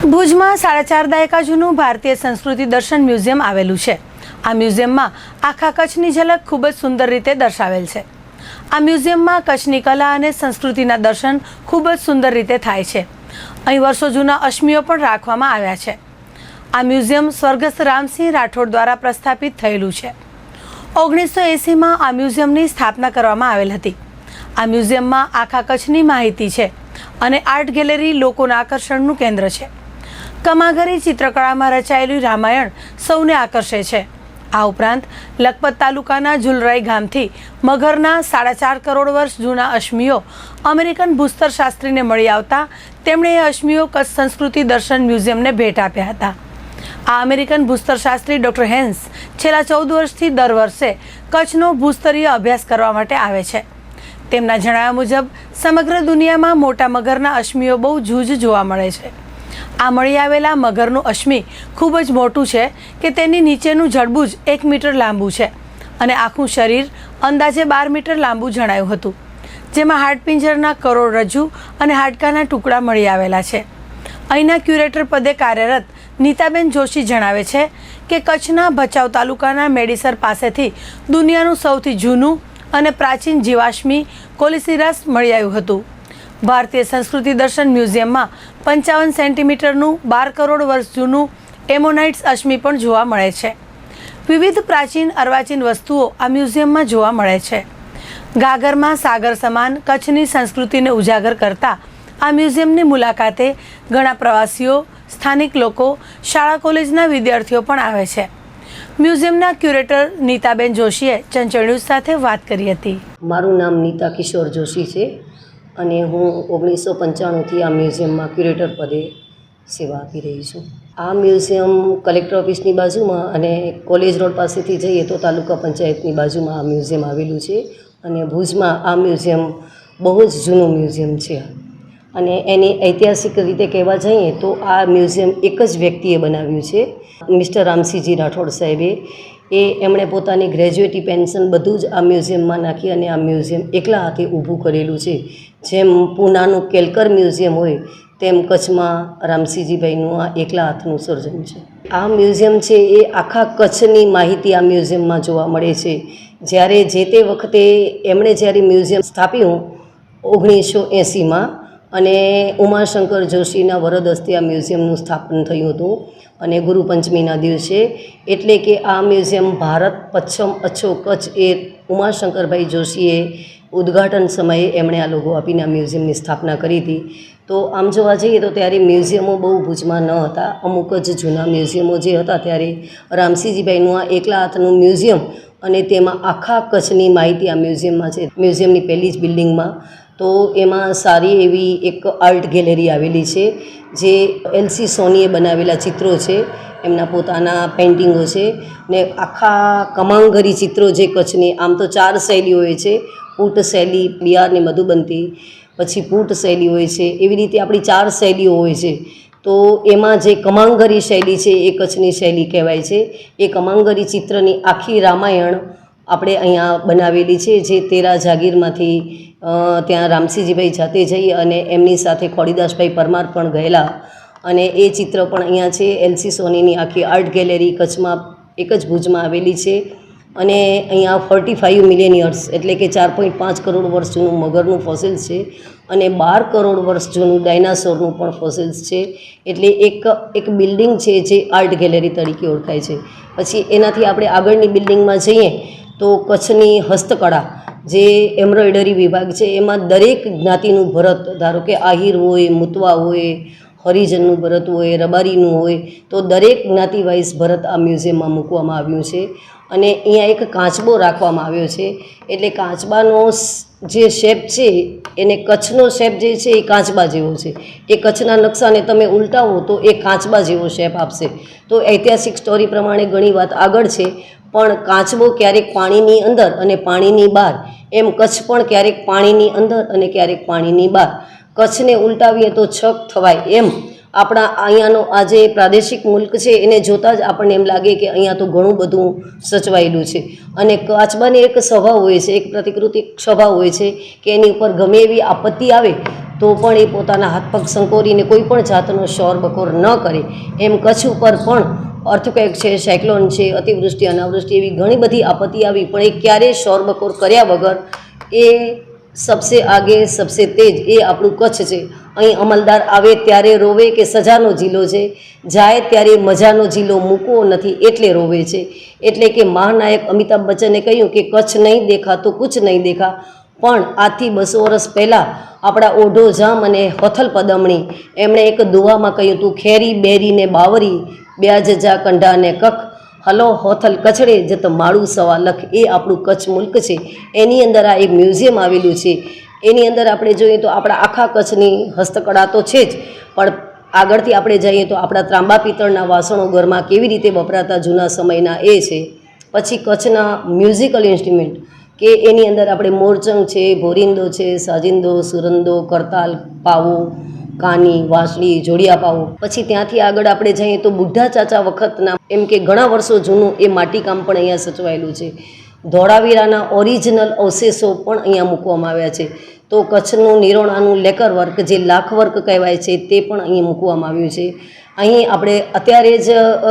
ભુજમાં 4.5 દાયકા જૂનું ભારતીય સંસ્કૃતિ દર્શન મ્યુઝિયમ આવેલું છે। આ મ્યુઝિયમમાં આખા કચ્છની ઝલક ખૂબ જ સુંદર રીતે દર્શાવેલ છે। આ મ્યુઝિયમમાં કચ્છની કલા અને સંસ્કૃતિના દર્શન ખૂબ જ સુંદર રીતે થાય છે। અહીં વર્ષો જૂના અશ્મિઓ પણ રાખવામાં આવ્યા છે। આ મ્યુઝિયમ સ્વર્ગસ્થ રામસિંહ રાઠોડ દ્વારા પ્રસ્થાપિત થયેલું છે। 1980માં આ મ્યુઝિયમની સ્થાપના કરવામાં આવેલ હતી। આ મ્યુઝિયમમાં આખા કચ્છની માહિતી છે અને આર્ટ ગેલેરી લોકોના આકર્ષણનું કેન્દ્ર છે। કમાઘરી ચિત્રકળામાં રચાયેલું રામાયણ સૌને આકર્ષે છે। આ ઉપરાંત લખપત તાલુકાના ઝુલરાઈ ગામથી મગરના 4.5 કરોડ વર્ષ જૂના અશ્મિઓ અમેરિકન ભૂસ્તરશાસ્ત્રીને મળી આવતા તેમણે એ અશ્મિઓ કચ્છ સંસ્કૃતિ દર્શન મ્યુઝિયમને ભેટ આપ્યા હતા। આ અમેરિકન ભૂસ્તરશાસ્ત્રી ડૉક્ટર હેન્સ છેલ્લા 14 વર્ષથી દર વર્ષે કચ્છનો ભૂસ્તરીય અભ્યાસ કરવા માટે આવે છે। તેમના જણાવ્યા મુજબ સમગ્ર દુનિયામાં મોટા મગરના અશ્મિઓ બહુ જૂજ જોવા મળે છે। આ મળી આવેલા મગરનું અશ્મિ ખૂબ જ મોટું છે કે તેની નીચેનું જડબું જ 1 મીટર લાંબુ છે અને આખું શરીર અંદાજે 12 મીટર લાંબુ જણાયું હતું, જેમાં હાડપિંજરના કરોડરજ્જુ અને હાડકાના ટુકડા મળી આવેલા છે। અહીંના ક્યુરેટર પદે કાર્યરત નીતાબેન જોશી જણાવે છે કે કચ્છના ભચાઉ તાલુકાના મેડીસર પાસેથી દુનિયાનું સૌથી જૂનું અને પ્રાચીન જીવાશ્મી કોલિસિરાસ મળી આવ્યું હતું। ભારતીય સંસ્કૃતિ દર્શન મ્યુઝિયમમાં 55 સેન્ટીમીટરનું 12 કરોડ વર્ષ જૂનું એમોનાઇટ્સ અશ્મિ પણ જોવા મળે છે। વિવિધ પ્રાચીન અર્વાચીન વસ્તુઓ આ મ્યુઝિયમમાં જોવા મળે છે। ગાગરમાં સાગર સમાન કચ્છની સંસ્કૃતિને ઉજાગર કરતા આ મ્યુઝિયમની મુલાકાતે ઘણા પ્રવાસીઓ, સ્થાનિક લોકો, શાળા કોલેજના વિદ્યાર્થીઓ પણ આવે છે। મ્યુઝિયમના ક્યુરેટર નીતાબેન જોશીએ ચંચળ ન્યૂઝ સાથે વાત કરી હતી। મારું નામ નીતા કિશોર જોશી છે અને હું 1995થી આ મ્યુઝિયમમાં ક્યુરેટર પદે સેવા આપી રહી છું। આ મ્યુઝિયમ કલેક્ટર ઓફિસની બાજુમાં અને કોલેજ રોડ પાસેથી જઈએ તો તાલુકા પંચાયતની બાજુમાં આ મ્યુઝિયમ આવેલું છે અને ભુજમાં આ મ્યુઝિયમ બહુ જ જૂનું મ્યુઝિયમ છે અને એની ઐતિહાસિક રીતે કહેવા જઈએ તો આ મ્યુઝિયમ એક જ વ્યક્તિએ બનાવ્યું છે, મિસ્ટર રામસિંહજી રાઠોડ સાહેબે। એમણે પોતાની ગ્રેજ્યુએટી પેન્શન બધું જ આ મ્યુઝિયમમાં નાખી અને આ મ્યુઝિયમ એકલા હાથે ઊભું કરેલું છે। જેમ પૂનાનું કેલકર મ્યુઝિયમ હોય તેમ કચ્છમાં રામસિંહજીભાઈનું આ એકલા હાથનું સર્જન છે। આ મ્યુઝિયમ છે એ આખા કચ્છની માહિતી આ મ્યુઝિયમમાં જોવા મળે છે। જ્યારે જે તે વખતે એમણે જ્યારે મ્યુઝિયમ સ્થાપ્યું 1980માં અને ઉમાશંકર જોશીના વરદ હસ્તે આ મ્યુઝિયમનું સ્થાપન થયું હતું અને ગુરુ પંચમીના દિવસે, એટલે કે આ મ્યુઝિયમ ભારત પચ્છમ અચ્છો કચ્છ એ ઉમાશંકરભાઈ જોશીએ ઉદ્ઘાટન સમયે એમણે આ લોગો આપીને આ મ્યુઝિયમની સ્થાપના કરી હતી। તો આમ જોવા જઈએ તો ત્યારે મ્યુઝિયમો બહુ ભુજમાં ન હતા, અમુક જ જૂના મ્યુઝિયમો જે હતા ત્યારે રામસિંહજીભાઈનું આ એકલા હાથનું મ્યુઝિયમ અને તેમાં આખા કચ્છની માહિતી આ મ્યુઝિયમમાં છે। મ્યુઝિયમની પહેલી જ બિલ્ડિંગમાં તો એમાં સારી એવી એક આર્ટ ગેલેરી આવેલી છે જે એલસી સોનીએ બનાવેલા ચિત્રો છે, એમના પોતાના પેઇન્ટિંગો છે ને આખા કમાંગરી ચિત્રો જે કચ્છની આમ તો 4 શૈલી હોય છે, પૂટ શૈલી, બિહારની મધુબનથી, પછી પૂટ શૈલી હોય છે, એવી રીતે આપણી 4 શૈલીઓ હોય છે। તો એમાં જે કમાંગરી શૈલી છે એ કચ્છની શૈલી કહેવાય છે। એ કમાંગરી ચિત્રની આખી રામાયણ આપણે અહીંયા બનાવેલી છે, જે તેરા જાગીરમાંથી ત્યાં રામસિંહજીભાઈ જાતે જઈ અને એમની સાથે ખોડીદાસભાઈ પરમાર પણ ગયેલા અને એ ચિત્ર પણ અહીંયા છે। એલસી સોનીની આખી આર્ટ ગેલેરી કચ્છમાં એક જ ભુજમાં આવેલી છે અને અહીંયા 45 મિલિયન યર્સ એટલે કે 4.5 કરોડ વર્ષ જૂનું મગરનું ફોસિલ્સ છે અને 12 કરોડ વર્ષ જૂનું ડાયનાસોરનું પણ ફોસિલ્સ છે। એટલે એક બિલ્ડિંગ છે જે આર્ટ ગેલેરી તરીકે ઓળખાય છે। પછી એનાથી આપણે આગળની બિલ્ડિંગમાં જઈએ તો કચ્છની હસ્તકળા જે એમ્બ્રોઇડરી વિભાગ છે એમાં દરેક જ્ઞાતિનું ભરત, ધારો કે આહિર હોય, મુતવા હોય, હરિજનનું ભરત હોય, રબારીનું હોય, તો દરેક જ્ઞાતિ વાઇઝ ભરત આ મ્યુઝિયમમાં મૂકવામાં આવ્યું છે અને અહીંયા એક કાચબો રાખવામાં આવ્યો છે। એટલે કાચબાનો જે શેપ છે એને કચ્છનો શેપ જે છે એ કાચબા જેવો છે। એ કચ્છના નકશાને તમે ઉલટાવો તો એ કાચબા જેવો શેપ આપશે। તો ઐતિહાસિક સ્ટોરી પ્રમાણે ઘણી વાત આગળ છે, પણ કાચબો ક્યારેક પાણીની અંદર અને પાણીની બહાર, એમ કચ્છ પણ ક્યારેક પાણીની અંદર અને ક્યારેક પાણીની બહાર। કચ્છને ઉલટાવીએ તો છક થવાય એમ આપણા અહીંયાનો આ જે પ્રાદેશિક મુલ્ક છે એને જોતાં જ આપણને એમ લાગે કે અહીંયા તો ઘણું બધું સચવાયેલું છે। અને કાચબાની એક સ્વભાવ હોય છે, એક પ્રતિકૃતિ સ્વભાવ હોય છે કે એની ઉપર ગમે એવી આપત્તિ આવે તો પણ એ પોતાના હાથ પગ સંકોરીને કોઈ પણ જાતનો શોર બકોર ન કરે. એમ કચ્છ ઉપર પણ અર્થક્વેક છે, સાયક્લોન છે, અતિવૃષ્ટિ અનાવૃષ્ટિ એવી ઘણી બધી આપત્તિ આવી, પણ એ ક્યારેય શોર બકોર કર્યા વગર એ સબસે આગે સબસે તેજ એ આપણું કચ્છ છે. અહીં અમલદાર આવે ત્યારે રોવે કે સજાનો જિલ્લો છે, જાય ત્યારે મજાનો જિલ્લો મૂકવો નથી એટલે રોવે છે. એટલે કે મહાનાયક અમિતાભ બચ્ચને કહ્યું કે કચ્છ નહીં દેખા તો કુછ નહીં દેખા. પણ આજથી 200 વર્ષ પહેલાં આપણા ઓઢો જામ અને હોથલ પદમણી એમણે એક દુવામાં કહ્યું હતું, ખેરી બેરી ને બાવરી બ્યાજ જા કંઢા ને કખ હલો હોથલ કચડે જત માળું સવા લખ. એ આપણું કચ્છ મુલ્ક છે. એની અંદર આ એક મ્યુઝિયમ આવેલું છે. એની અંદર આપણે જોઈએ તો આપણા આખા કચ્છની હસ્તકળા તો છે જ, પણ આગળથી આપણે જઈએ તો આપણા ત્રાંબા પિત્તળના વાસણો ઘરમાં કેવી રીતે વપરાતા જૂના સમયના એ છે. પછી કચ્છના મ્યુઝિકલ ઇન્સ્ટ્રુમેન્ટ કે એની અંદર આપણે મોરચંગ છે, ભોરિંદો છે, સાજિંદો, સુરંદો, કરતાલ, પાવો, કાની, વાંસળી, જોડિયા પાવો. પછી ત્યાંથી આગળ આપણે જઈએ તો બુઢા ચાચા વખતના એમ કે ઘણા વર્ષો જૂનું એ માટીકામ પણ અહીંયા સચવાયેલું છે. ધોળાવીરાના ઓરિજિનલ અવશેષો પણ અહીંયા મૂકવામાં આવ્યા છે. તો કચ્છનું નિરોણાનું લેકર વર્ક જે લાખ વર્ક કહેવાય છે તે પણ અહીં મૂકવામાં આવ્યું છે. અહીં આપણે અત્યારે જ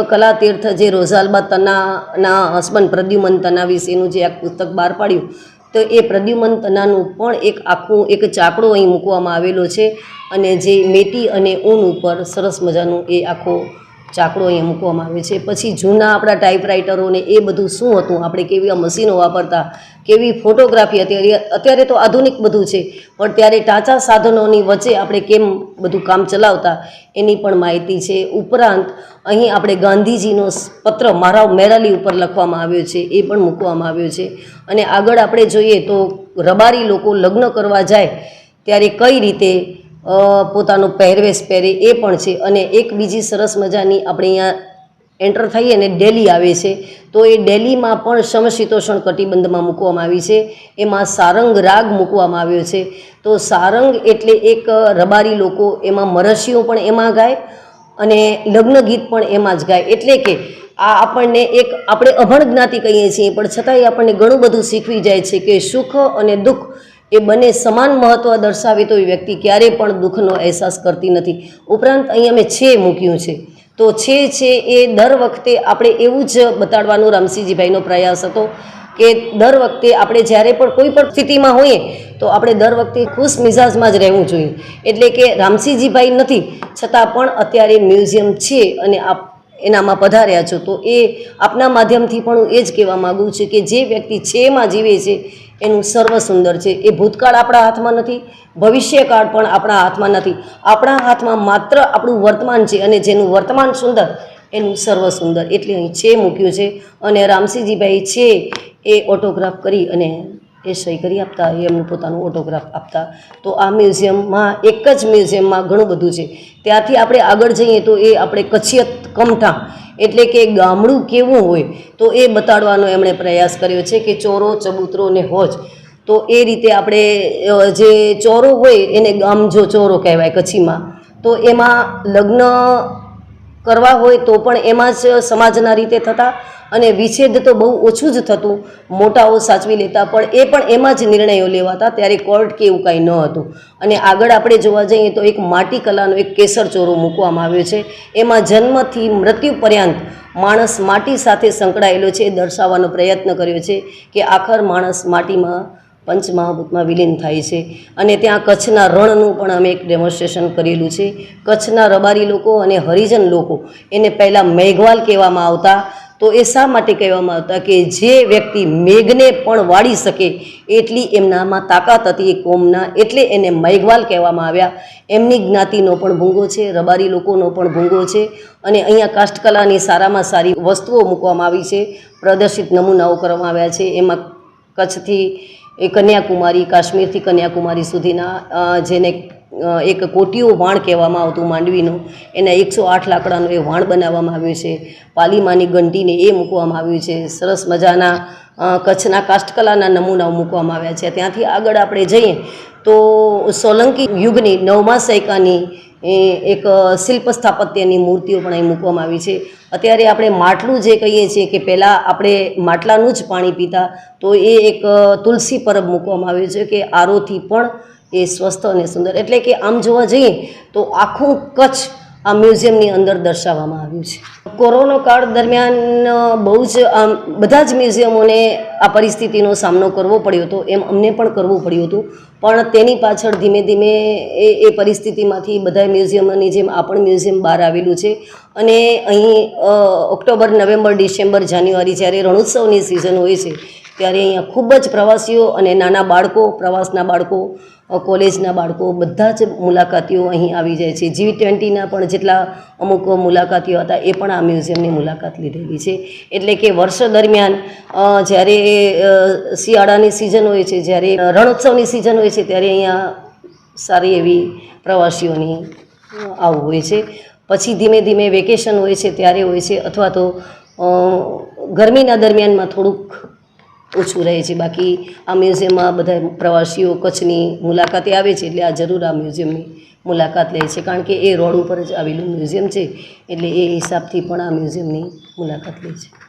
કલા તીર્થ જે રોઝાલબા તનાના હસબન્ડ પ્રદ્યુમન તના વિશેનું જે આ પુસ્તક બહાર પાડ્યું, તો એ પ્રદ્યુમન તનાનું પણ એક ચાકડો અહીં મૂકવામાં આવેલો છે. અને જે મેટી અને ઊન ઉપર સરસ મજાનું એ આખો ચાકડો અહીંયા મૂકવામાં આવે છે. પછી જૂના આપણા ટાઈપરાઇટરોને એ બધું શું હતું, આપણે કેવી મશીનો વાપરતા, કેવી ફોટોગ્રાફી, અત્યારે તો આધુનિક બધું છે, પણ ત્યારે ટાંચા સાધનોની વચ્ચે આપણે કેમ બધું કામ ચલાવતા એની પણ માહિતી છે. ઉપરાંત અહીં આપણે ગાંધીજીનો પત્ર મારા મેરાલી ઉપર લખવામાં આવ્યો છે, એ પણ મૂકવામાં આવ્યો છે. અને આગળ આપણે જોઈએ તો રબારી લોકો લગ્ન કરવા જાય ત્યારે કઈ રીતે પોતાનો પહેરવેશ પહેરે એ પણ છે. અને એક બીજી સરસ મજાની આપણે અહીંયા એન્ટર થઈએ ને ડેલી આવે છે, તો એ ડેલીમાં પણ સમશીતોષણ કટિબંધમાં મૂકવામાં આવી છે. એમાં સારંગ રાગ મૂકવામાં આવ્યો છે. તો સારંગ એટલે એક રબારી લોકો એમાં મરસીઓ પણ એમાં ગાય અને લગ્ન ગીત પણ એમાં જ ગાય. એટલે કે આ આપણને એક આપણે અભણ જ્ઞાતિ કહીએ છીએ, પણ છતાંય આપણને ઘણું બધું શીખવી જાય છે કે સુખ અને દુઃખ એ બંને સમાન મહત્ત્વ દર્શાવે તો એ વ્યક્તિ ક્યારેય પણ દુઃખનો અહેસાસ કરતી નથી. ઉપરાંત અહીં અમે છે મૂક્યું છે, તો છે એ દર વખતે આપણે એવું જ બતાડવાનો રામસિંહજીભાઈનો પ્રયાસ હતો કે દર વખતે આપણે જ્યારે પણ કોઈ પણ સ્થિતિમાં હોઈએ તો આપણે દર વખતે ખુશ મિજાજમાં જ રહેવું જોઈએ. એટલે કે રામસિંહજીભાઈ નથી છતાં પણ અત્યારે મ્યુઝિયમ છે અને એનામાં પધાર્યા છો, તો એ આપના માધ્યમથી પણ હું એ જ કહેવા માગું છું કે જે વ્યક્તિ છે એમાં જીવે છે એનું સર્વ સુંદર છે. એ ભૂતકાળ આપણા હાથમાં નથી, ભવિષ્યકાળ પણ આપણા હાથમાં નથી. આપણા હાથમાં માત્ર આપણું વર્તમાન છે, અને જેનું વર્તમાન સુંદર એનું સર્વ સુંદર. એટલે અહીં છે મૂક્યું છે. અને રામસિંહજીભાઈ છે એ ઓટોગ્રાફ કરી અને એ સહી કરી આપતા, એમનું પોતાનું ઓટોગ્રાફ આપતા. તો આ મ્યુઝિયમમાં એક જ મ્યુઝિયમમાં ઘણું બધું છે. ત્યાંથી આપણે આગળ જઈએ તો એ આપણે કચ્છિયત કમઠા એટલે કે ગામડું કેવું હોય તો એ બતાડવાનો એમણે પ્રયાસ કર્યો છે કે ચોરો, ચબૂતરો ને હોજ. તો એ રીતે આપણે જે ચોરો હોય એને ગામજો ચોરો કહેવાય કચ્છીમાં. તો એમાં લગ્ન કરવા હોય તો પણ એમાં જ સમાજના રીતે થતા, અને વિચ્છેદ તો બહુ ઓછું જ થતું, મોટાઓ સાચવી લેતા, પણ એ પણ એમાં જ નિર્ણયો લેવાતા. ત્યારે કોર્ટ કે એવું કાંઈ ન હતું. અને આગળ આપણે જોવા જઈએ તો એક માટી કલાનો એક કેસર ચોરો મૂકવામાં આવ્યો છે. એમાં જન્મથી મૃત્યુ પર્યંત માણસ માટી સાથે સંકળાયેલો છે એ દર્શાવવાનો પ્રયત્ન કર્યો છે કે આખર માણસ માટીમાં પંચમહાભૂતમાં વિલીન થાય છે. અને ત્યાં કચ્છના રણનું પણ અમે એક ડેમોન્સ્ટ્રેશન કરેલું છે. કચ્છના રબારી લોકો અને હરિજન લોકો એને પહેલાં મેઘવાલ કહેવામાં આવતા. તો એ શા માટે કહેવામાં આવતા કે જે વ્યક્તિ મેઘને પણ વાળી શકે એટલી એમનામાં તાકાત હતી એ કોમના, એટલે એને મેઘવાલ કહેવામાં આવ્યા. એમની જ્ઞાતિનો પણ ભૂંગો છે, રબારી લોકોનો પણ ભૂંગો છે. અને અહીંયા કાષ્ઠકલાની સારામાં સારી વસ્તુઓ મૂકવામાં આવી છે, પ્રદર્શિત નમૂનાઓ કરવામાં આવ્યા છે. એમાં કચ્છથી એ કન્યાકુમારી, કાશ્મીરથી કન્યાકુમારી સુધીના જેને એક કોટીઓ વાણ કહેવામાં આવતું માંડવીનું, એના 108 લાકડાનું એ વાણ બનાવવામાં આવ્યું છે. પાલીમાની ઘંટીને એ મૂકવામાં આવ્યું છે. સરસ મજાના કચ્છના કાષ્ઠકલાના નમૂનાઓ મૂકવામાં આવ્યા છે. ત્યાંથી આગળ આપણે જઈએ તો સોલંકી યુગની 9મા સૈકાની એક શિલ્પ સ્થાપત્યની મૂર્તિઓ પણ અહીં મૂકવામાં આવી છે. અત્યારે આપણે માટલું જે કહીએ છીએ કે પહેલાં આપણે માટલાનું જ પાણી પીતા, તો એ એક તુલસી પરબ મૂકવામાં આવ્યું છે કે આરોથી પણ એ સ્વસ્થ અને સુંદર, એટલે કે આમ જોવા જઈએ તો આખું કચ્છ આ મ્યુઝિયમની અંદર દર્શાવવામાં આવ્યું છે. કોરોના કાળ દરમિયાન બહુ જ બધા જ મ્યુઝિયમોને આ પરિસ્થિતિનો સામનો કરવો પડ્યો હતો, એમ અમને પણ કરવું પડ્યું હતું. પણ તેની પાછળ ધીમે ધીમે એ પરિસ્થિતિમાંથી બધા મ્યુઝિયમની જેમ આ પણ મ્યુઝિયમ બહાર આવેલું છે. અને અહીં ઓક્ટોબર, નવેમ્બર, ડિસેમ્બર, જાન્યુઆરી જ્યારે રણોત્સવની સિઝન હોય છે ત્યારે અહીંયા ખૂબ જ પ્રવાસીઓ અને નાના બાળકો, પ્રવાસના બાળકો, કોલેજના બાળકો બધા જ મુલાકાતીઓ અહીં આવી જાય છે. G20ના પણ જેટલા અમુક મુલાકાતીઓ હતા એ પણ આ મ્યુઝિયમની મુલાકાત લીધેલી છે. એટલે કે વર્ષ દરમિયાન જ્યારે શિયાળાની સિઝન હોય છે, જ્યારે રણોત્સવની સિઝન હોય છે ત્યારે અહીંયા સારી એવી પ્રવાસીઓની આવું હોય છે. પછી ધીમે ધીમે વેકેશન હોય છે ત્યારે હોય છે, અથવા તો ગરમીના દરમિયાનમાં થોડુંક ઓછું રહે છે. બાકી આ મ્યુઝિયમમાં બધા પ્રવાસીઓ કચ્છની મુલાકાતે આવે છે એટલે આ જરૂર આ મ્યુઝિયમની મુલાકાત લે છે, કારણ કે એ રોડ ઉપર જ આવેલું મ્યુઝિયમ છે એટલે એ હિસાબથી પણ આ મ્યુઝિયમની મુલાકાત લે છે.